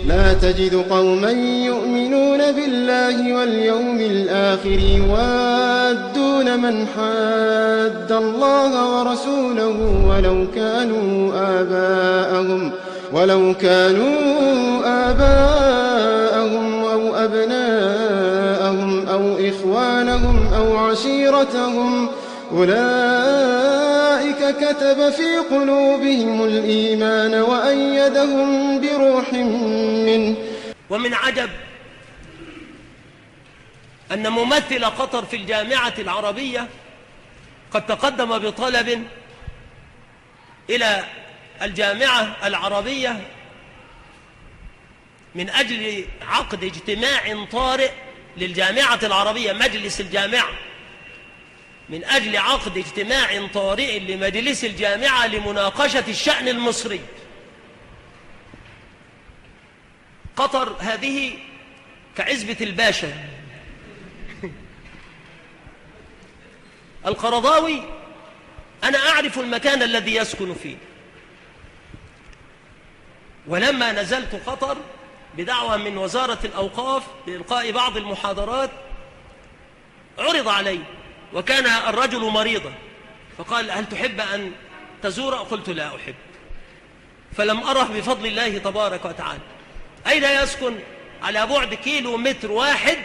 لا تجد قوما يؤمنون بالله واليوم الآخر يوادون من حاد الله ورسوله ولو كانوا آباءهم أو أبناءهم أو إخوانهم أو عشيرتهم أولئك كتب في قلوبهم الإيمان وأيدهم بروح منه. ومن عجب أن ممثل قطر في الجامعة العربية قد تقدم بطلب إلى الجامعة العربية من أجل عقد اجتماع طارئ للجامعة العربية، مجلس الجامعة، من أجل عقد اجتماع طارئ لمجلس الجامعة لمناقشة الشأن المصري. قطر هذه كعزبة الباشا. القرضاوي أنا أعرف المكان الذي يسكن فيه، ولما نزلت قطر بدعوة من وزارة الأوقاف لإلقاء بعض المحاضرات عرض علي، وكان الرجل مريضا، فقال: هل تحب أن تزور؟ قلت: لا أحب. فلم أره بفضل الله تبارك وتعالى. أين يسكن؟ على بعد كيلومتر واحد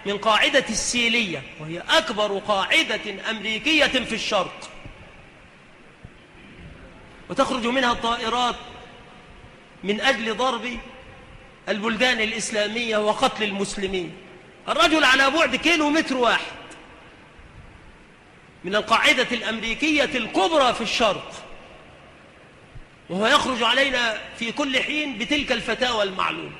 من قاعدة السيلية، وهي أكبر قاعدة أمريكية في الشرق، وتخرج منها الطائرات من أجل ضرب البلدان الإسلامية وقتل المسلمين. الرجل على بعد كيلومتر واحد من القاعدة الأمريكية الكبرى في الشرق، وهو يخرج علينا في كل حين بتلك الفتاوى المعلومة.